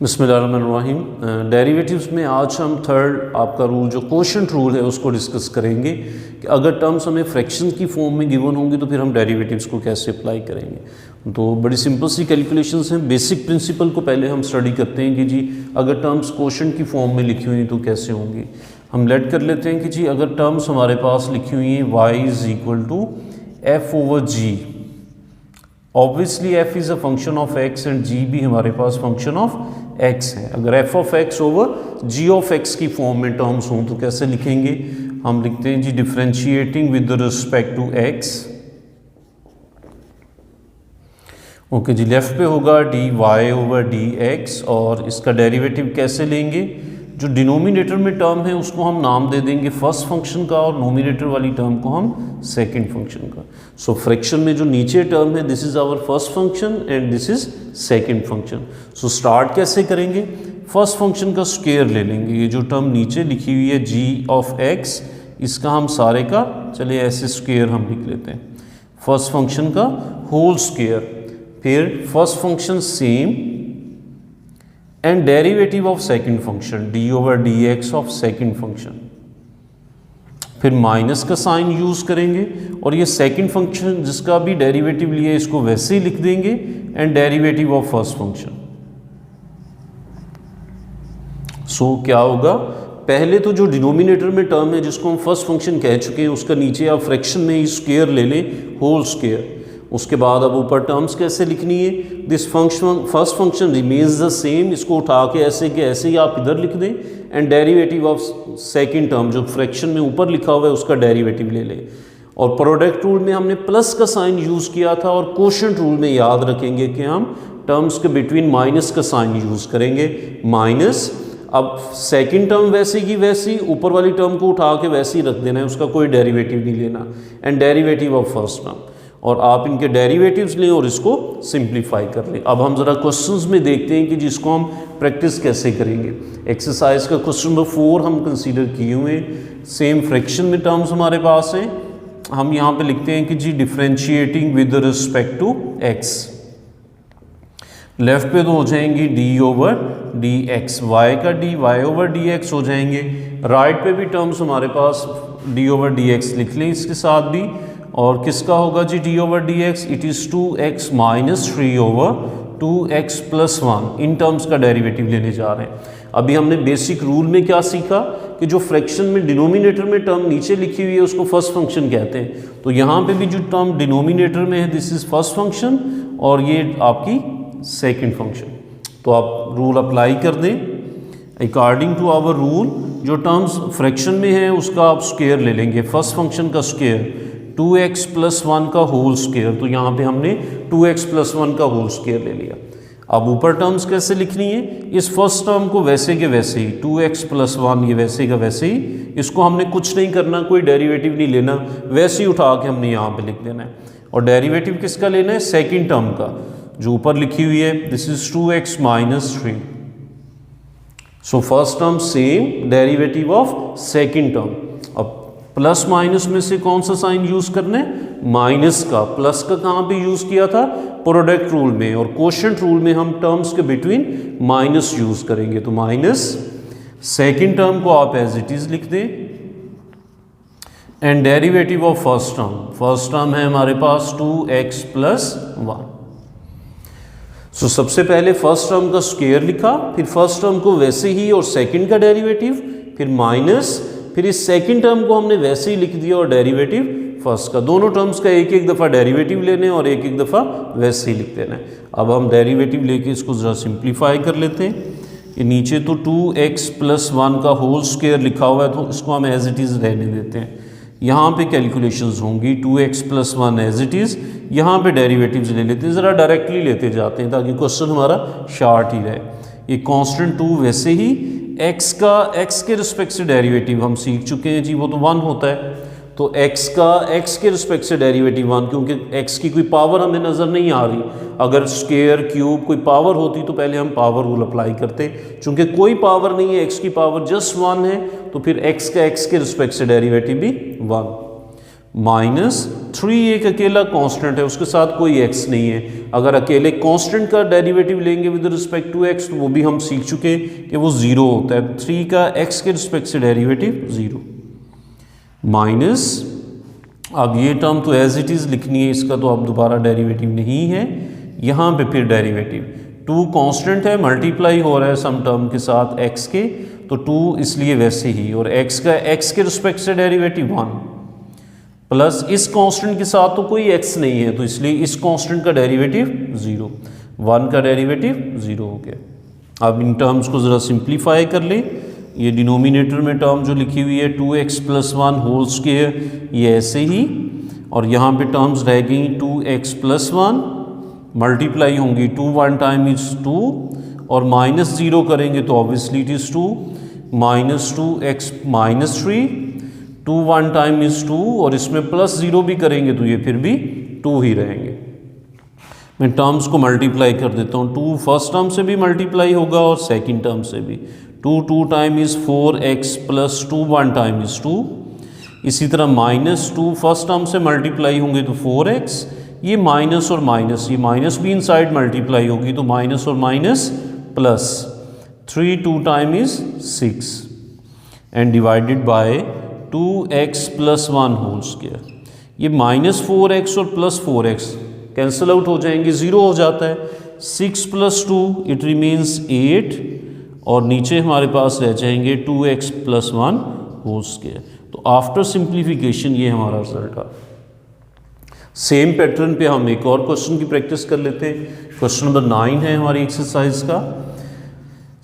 बिस्मिल्लाहिर्रहमानिर्रहीम। डेरिवेटिव्स में आज हम थर्ड आपका रूल जो कोशेंट रूल है उसको डिस्कस करेंगे कि अगर टर्म्स हमें फ्रैक्शन की फॉर्म में गिवन होंगी तो फिर हम डेरिवेटिव्स को कैसे अप्लाई करेंगे। तो बड़ी सिंपल सी कैलकुलेशंस हैं। बेसिक प्रिंसिपल को पहले हम स्टडी करते हैं कि जी अगर टर्म्स कोशेंट की फॉर्म में लिखी हुई तो कैसे होंगी। हम लेट कर लेते हैं कि जी अगर टर्म्स हमारे पास लिखी हुई हैं y is equal to f/g। Obviously f is a function of x and g भी हमारे पास फंक्शन ऑफ x है। अगर f of x over g of x की फॉर्म में टर्म्स हों तो कैसे लिखेंगे। हम लिखते हैं जी differentiating with respect to x। Okay जी, लेफ्ट पे होगा dy ओवर dx और इसका डेरिवेटिव कैसे लेंगे। जो डिनोमिनेटर में टर्म है उसको हम नाम दे देंगे फर्स्ट फंक्शन का और नोमिनेटर वाली टर्म को हम सेकंड फंक्शन का। सो फ्रैक्शन में जो नीचे टर्म है this is our first function and this is second function. So start कैसे करेंगे, फर्स्ट फंक्शन का स्क्वायर ले लेंगे। ये जो टर्म नीचे लिखी हुई है g ऑफ x, इसका हम सारे का चलिए ऐसे स्क्वायर हम लिख लेते हैं, फर्स्ट फंक्शन का होल स्क्वायर। फिर first function same and derivative of second function d over dx of second function. फिर माइनस का साइन यूज करेंगे और ये सेकंड फंक्शन जिसका भी डेरिवेटिव लिया इसको वैसे ही लिख देंगे and derivative of first function. So क्या होगा, पहले तो जो डिनोमिनेटर में टर्म है जिसको हम फर्स्ट फंक्शन कह चुके हैं उसका नीचे आप फ्रैक्शन में ही स्क्वायर ले लें, होल स्क्वायर। उसके बाद अब ऊपर टर्म्स कैसे लिखनी है, this function first function remains the same, इसको उठा के ऐसे ही आप इधर लिख दें and derivative of second term जो फ्रैक्शन में ऊपर लिखा हुआ है उसका डेरिवेटिव ले लें। और प्रोडक्ट रूल में हमने प्लस का साइन यूज़ किया था और कोशेंट रूल में याद रखेंगे कि हम टर्म्स के बिटवीन माइनस का साइन यूज़ करेंगे, माइनस। अब सेकंड टर्म वैसे की वैसी, ऊपर वाली टर्म को उठा के वैसे ही रख देना है, उसका कोई डेरिवेटिव नहीं लेना, and derivative of first term. और आप इनके डेरिवेटिव्स लें और इसको सिंप्लीफाई कर लें। अब हम ज़रा क्वेश्चंस में देखते हैं कि जिसको हम प्रैक्टिस कैसे करेंगे। एक्सरसाइज का क्वेश्चन नंबर 4 हम कंसीडर किए हुए हैं। सेम फ्रैक्शन में टर्म्स हमारे पास हैं। हम यहाँ पे लिखते हैं कि जी differentiating with respect to x। Left पे तो हो जाएंगी d ओवर dx, y का d y ओवर dx हो जाएंगे। राइट पे भी टर्म्स हमारे पास d ओवर dx लिख लें इसके साथ भी, और किसका होगा जी d over dx, it is 2x minus 3 over 2x plus 1। In terms का डेरिवेटिव लेने जा रहे हैं। अभी हमने बेसिक रूल में क्या सीखा कि जो फ्रैक्शन में डिनोमिनेटर में टर्म नीचे लिखी हुई है उसको फर्स्ट फंक्शन कहते हैं। तो यहाँ पे भी जो टर्म डिनोमिनेटर में है दिस इज़ फर्स्ट फंक्शन और ये आपकी सेकेंड फंक्शन। तो आप रूल अप्लाई कर दें अकॉर्डिंग टू आवर रूल। जो टर्म्स फ्रैक्शन में है उसका आप स्क्वायर ले लेंगे, फर्स्ट फंक्शन का स्क्वायर 2x प्लस 1 का होल स्क्वायर। तो यहाँ पे हमने 2x प्लस 1 का होल स्क्वायर ले लिया। अब ऊपर टर्म्स कैसे लिखनी है, इस फर्स्ट टर्म को वैसे के वैसे ही 2x प्लस 1 ये वैसे का वैसे ही, इसको हमने कुछ नहीं करना, कोई डेरिवेटिव नहीं लेना, वैसे ही उठा के हमने यहाँ पे लिख देना है। और डेरिवेटिव किसका लेना है, सेकेंड टर्म का जो ऊपर लिखी हुई है, this is 2x minus 3। So first term same, derivative of second term. अब प्लस माइनस में से कौन सा साइन यूज करना है, माइनस का। प्लस का कहाँ पे यूज किया था, प्रोडक्ट रूल में, और कोशेंट रूल में हम टर्म्स के बिटवीन माइनस यूज करेंगे। तो माइनस सेकंड टर्म को आप एज इट इज लिख दें and derivative of first term, first term है हमारे पास 2x प्लस 1। सो सबसे पहले फर्स्ट टर्म का स्क्वायर लिखा, फिर फर्स्ट टर्म को वैसे ही और सेकंड का डेरिवेटिव, फिर माइनस, फिर इस सेकंड टर्म को हमने वैसे ही लिख दिया और डेरिवेटिव फर्स्ट का। दोनों टर्म्स का एक एक दफ़ा डेरिवेटिव लेने और एक एक दफ़ा वैसे ही लिख देना है। अब हम डेरिवेटिव लेके इसको ज़रा सिंप्लीफाई कर लेते हैं। ये नीचे तो 2x प्लस 1 का होल स्क्वायर लिखा हुआ है तो इसको हम एज इट इज़ रहने देते हैं। यहाँ पे कैलकुलेशंस होंगी 2x plus 1 as it is, यहाँ पे डेरिवेटिव्स ले लेते हैं, ज़रा डायरेक्टली लेते जाते हैं ताकि क्वेश्चन हमारा शार्ट ही रहे। ये कांस्टेंट 2 वैसे ही, x के रिस्पेक्ट से डेरिवेटिव हम सीख चुके हैं जी, वो तो 1 होता है। तो x के रिस्पेक्ट से डेरिवेटिव 1, क्योंकि x की कोई पावर हमें नज़र नहीं आ रही। अगर स्क्वायर क्यूब कोई पावर होती तो पहले हम पावर रूल अप्लाई करते, चूँकि कोई पावर नहीं है, x की पावर जस्ट 1 है, तो फिर x का x के रिस्पेक्ट से डेरिवेटिव भी 1। -3 एक अकेला कांस्टेंट है, उसके साथ कोई x नहीं है। अगर अकेले कांस्टेंट का डेरिवेटिव लेंगे विद रिस्पेक्ट टू x तो वो भी हम सीख चुके हैं कि वो 0 होता है। 3 का x के रिस्पेक्ट से डेरिवेटिव 0 माइनस, अब ये टर्म तो एज इट इज़ लिखनी है, इसका तो अब दोबारा डेरिवेटिव नहीं है। यहाँ पे फिर डेरिवेटिव 2 कांस्टेंट है, मल्टीप्लाई हो रहा है सम टर्म के साथ x के, तो 2 इसलिए वैसे ही, और x का x के रिस्पेक्ट से डेरिवेटिव 1 प्लस इस कांस्टेंट के साथ तो कोई x नहीं है तो इसलिए इस कांस्टेंट का डेरिवेटिव 0, 1 का डेरिवेटिव 0 हो गया। अब इन टर्म्स को ज़रा सिंप्लीफाई कर लें। ये डिनोमिनेटर में टर्म जो लिखी हुई है 2x + 1 होल स्क्वायर, ये ऐसे ही, और यहाँ पे टर्म्स रह गई 2x + 1 मल्टीप्लाई होंगी 2 1 टाइम इज 2, और -0 करेंगे तो obviously it is 2 -2x -3, 2 1 time is 2, और इसमें +0 भी करेंगे तो ये फिर भी 2 ही रहेंगे। मैं टर्म्स को मल्टीप्लाई कर देता हूँ। 2 फर्स्ट टर्म से भी मल्टीप्लाई होगा और सेकंड टर्म से भी। 2 2 time is 4x + 2 1 time is 2। इसी तरह -2 फर्स्ट टर्म से मल्टीप्लाई होंगे तो 4x, ये माइनस और माइनस, ये माइनस भी इनसाइड मल्टीप्लाई होगी तो माइनस और minus plus, 3 2 time is 6 and divided by 2x + 1 whole square. ये -4x और +4x कैंसिल आउट हो जाएंगे, 0 हो जाता है। 6 + 2 इट रिमीन्स 8, और नीचे हमारे पास रह जाएंगे 2x + 1 होल स्क्वायर। तो आफ्टर सिंप्लीफिकेशन ये हमारा रिजल्ट आ। सेम पैटर्न पे हम एक और क्वेश्चन की प्रैक्टिस कर लेते हैं। क्वेश्चन नंबर 9 है हमारी एक्सरसाइज का।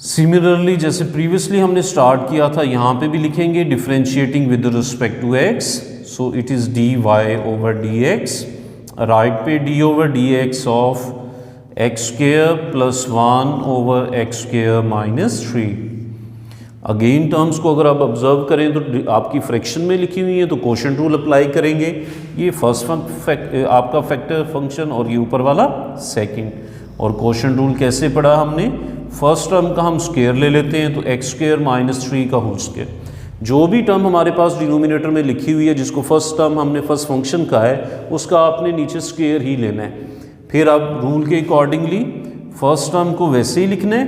सिमिलरली जैसे प्रीवियसली हमने स्टार्ट किया था, यहाँ पे भी लिखेंगे differentiating with respect to x, so it is dy/dx। Right पे d/dx of x² + 1/x² - 3। Again terms को अगर आप ऑब्जर्व करें तो आपकी फ्रैक्शन में लिखी हुई है तो कोशेंट रूल अप्लाई करेंगे। ये फर्स्ट आपका फैक्टर फंक्शन और ये ऊपर वाला सेकंड। और कोशेंट रूल कैसे पढ़ा हमने, फर्स्ट टर्म का हम स्क्वायर ले लेते हैं तो x² - 3 का होल स्क्वायर। जो भी टर्म हमारे पास डिनोमिनेटर में लिखी हुई है जिसको फर्स्ट टर्म हमने फर्स्ट फंक्शन का है उसका आपने नीचे स्क्वायर ही लेना है। फिर आप रूल के अकॉर्डिंगली फर्स्ट टर्म को वैसे ही लिखना है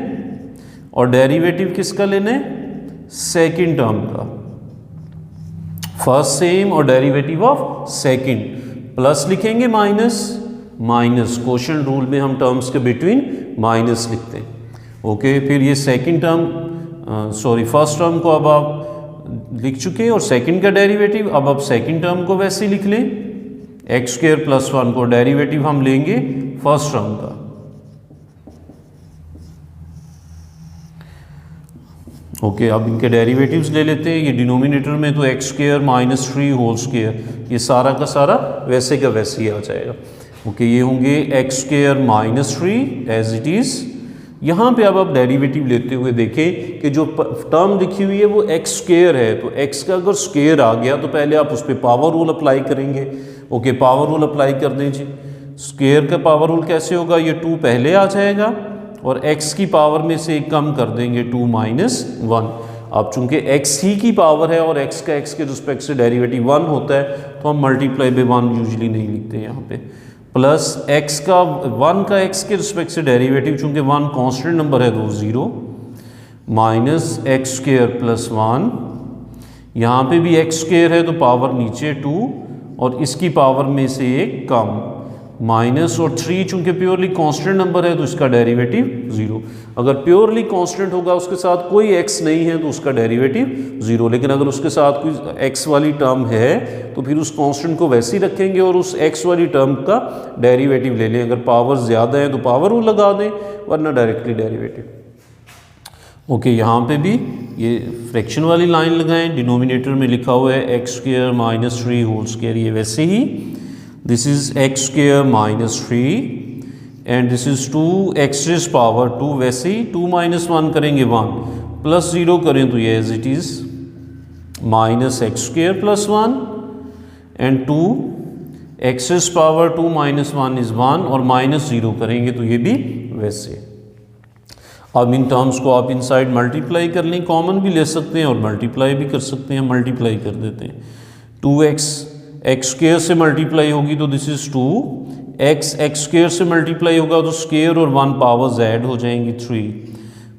और डेरिवेटिव किसका लेना है, सेकंड टर्म का। फर्स्ट सेम और डेरिवेटिव ऑफ सेकंड, प्लस लिखेंगे माइनस, कोशेंट रूल में हम टर्म्स के बिटवीन माइनस लिखते हैं। ओके, फिर ये सेकंड टर्म फर्स्ट टर्म को अब आप लिख चुके हैं और सेकंड का डेरिवेटिव, अब आप सेकंड टर्म को वैसे ही लिख लें। x² + 1 को डेरिवेटिव हम लेंगे फर्स्ट टर्म का। ओके, अब इनके डेरिवेटिव्स ले लेते हैं। ये डिनोमिनेटर में तो x² - 3 होल स्क्वायर, ये सारा का सारा वैसे का वैसे ही आ जाएगा। ओके, ये होंगे x² - 3 एज इट इज़। यहाँ पे अब आप डेरिवेटिव लेते हुए देखें कि जो टर्म लिखी हुई है वो x² है, तो x का अगर स्क्वायर आ गया तो पहले आप उस पर पावर रूल अप्लाई करेंगे। ओके, पावर रूल अप्लाई कर दीजिए। स्क्वायर का पावर रूल कैसे होगा, ये 2 पहले आ जाएगा और x की पावर में से कम कर देंगे 2 - 1। अब चूंकि x ही की पावर है और x का x के रिस्पेक्ट से डेरिवेटिव 1 होता है तो हम मल्टीप्लाई बाय 1 यूजुअली नहीं लिखते हैं यहाँ पे। प्लस x का 1 का x के रिस्पेक्ट से डेरिवेटिव, चूंकि 1 कांस्टेंट नंबर है तो 0, -x² + 1। यहाँ पे भी x² है तो पावर नीचे 2 और इसकी पावर में से एक कम, माइनस, और 3 चूंकि प्योरली कांस्टेंट नंबर है तो इसका डेरिवेटिव 0। अगर प्योरली कांस्टेंट होगा उसके साथ कोई x नहीं है तो उसका डेरिवेटिव 0, लेकिन अगर उसके साथ कोई x वाली टर्म है तो फिर उस कांस्टेंट को वैसे ही रखेंगे और उस x वाली टर्म का डेरिवेटिव ले लें। अगर पावर ज़्यादा है तो पावर रूल लगा दें, वरना डायरेक्टली डेरिवेटिव। ओके, यहाँ पे भी ये फ्रैक्शन वाली लाइन लगाएं। डिनोमिनेटर में लिखा हुआ है x² - 3 होल स्क्वायर, ये वैसे ही this is x² - 3 and this is 2x⁻², वैसे ही 2 - 1 करेंगे 1, प्लस 0 करें तो ये as it is -x² + 1 and 2x⁻² - 1 is 1 और -0 करेंगे तो ये भी वैसे। अब इन टर्म्स को आप इनसाइड मल्टीप्लाई कर लें, कॉमन भी ले सकते हैं और मल्टीप्लाई भी कर सकते हैं। मल्टीप्लाई कर देते हैं, 2x एक्स स्क्वेयर से मल्टीप्लाई होगी तो this is 2, x x square से मल्टीप्लाई होगा तो स्क्वेयर और 1 पावर्स ऐड हो जाएंगी 3,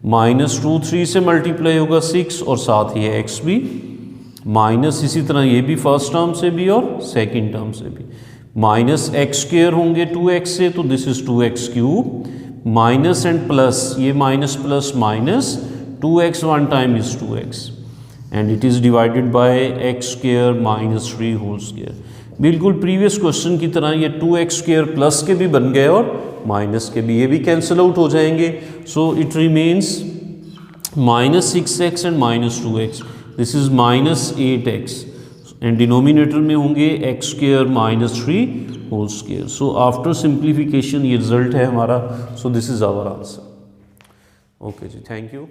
-2 3 से मल्टीप्लाई होगा 6 और साथ ही है एक्स भी, माइनस इसी तरह ये भी फर्स्ट टर्म से भी और सेकंड टर्म से भी, माइनस एक्स स्क्वेयर होंगे 2x से तो this is 2x cube, minus and plus, ये minus plus minus 2x 1 time is 2x and it is divided by x square minus 3 whole square. बिल्कुल प्रीवियस क्वेश्चन की तरह ये 2x स्क्वेयर प्लस के भी बन गए और माइनस के भी, ये भी कैंसिल आउट हो जाएंगे। So it remains -6x and -2x, this is -8x and denominator में होंगे x square -3 whole square. So after simplification ये रिजल्ट है हमारा। So this is our answer. Okay जी, थैंक यू।